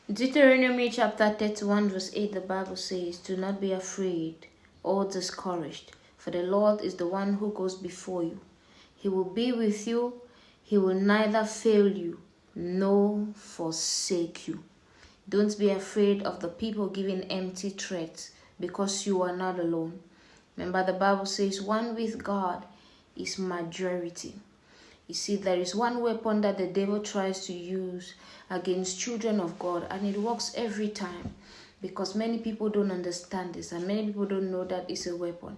Deuteronomy chapter 31 verse 8, the Bible says, "Do not be afraid or discouraged, for the Lord is the one who goes before you. He will be with you. He will neither fail you nor forsake you." Don't be afraid of the people giving empty threats, because you are not alone. Remember, the Bible says one with God is majority. You see, there is one weapon that the devil tries to use against children of God, and it works every time, because many people don't understand this and many people don't know that it's a weapon.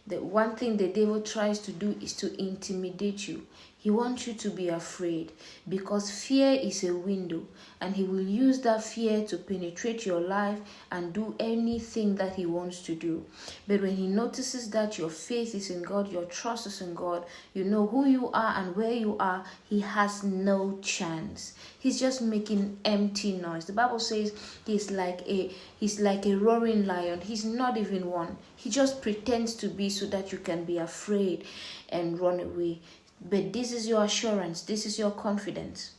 The one thing the devil tries to do is to intimidate you. He wants you to be afraid, because fear is a window, and he will use that fear to penetrate your life and do anything that he wants to do. But when he notices that your faith is in God, your trust is in God, you know who you are and where you are, he has no chance. He's just making empty noise. The Bible says he's like a roaring lion. He's not even one. He just pretends to be so that you can be afraid and run away. But this is your assurance. This is your confidence.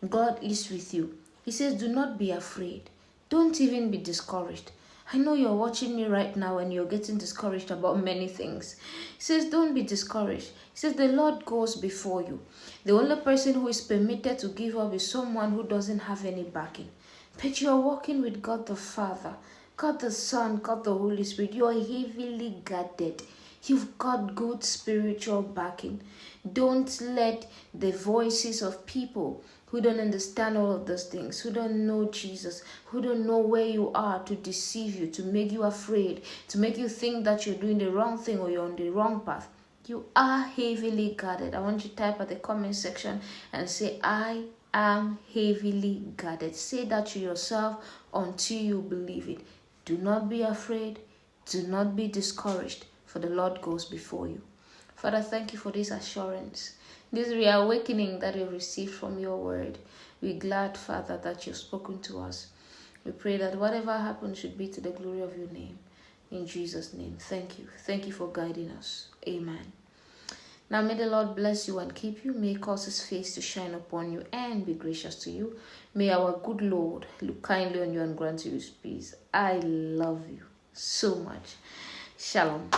God is with you. He says, do not be afraid. Don't even be discouraged. I know you're watching me right now and you're getting discouraged about many things. He says, don't be discouraged. He says, the Lord goes before you. The only person who is permitted to give up is someone who doesn't have any backing. But you're walking with God the Father, God the Son, God the Holy Spirit. You're heavily guarded. You've got good spiritual backing. Don't let the voices of people who don't understand all of those things, who don't know Jesus, who don't know where you are, to deceive you, to make you afraid, to make you think that you're doing the wrong thing or you're on the wrong path. You are heavily guarded. I want you to type at the comment section and say, I am heavily guarded. Say that to yourself until you believe it. Do not be afraid. Do not be discouraged, for the Lord goes before you. Father, thank you for this assurance, this reawakening that we've received from your word. We're glad, Father, that you've spoken to us. We pray that whatever happens should be to the glory of your name. In Jesus' name, thank you. Thank you for guiding us. Amen. Now may the Lord bless you and keep you. May he cause his face to shine upon you and be gracious to you. May our good Lord look kindly on you and grant you his peace. I love you so much. Shalom.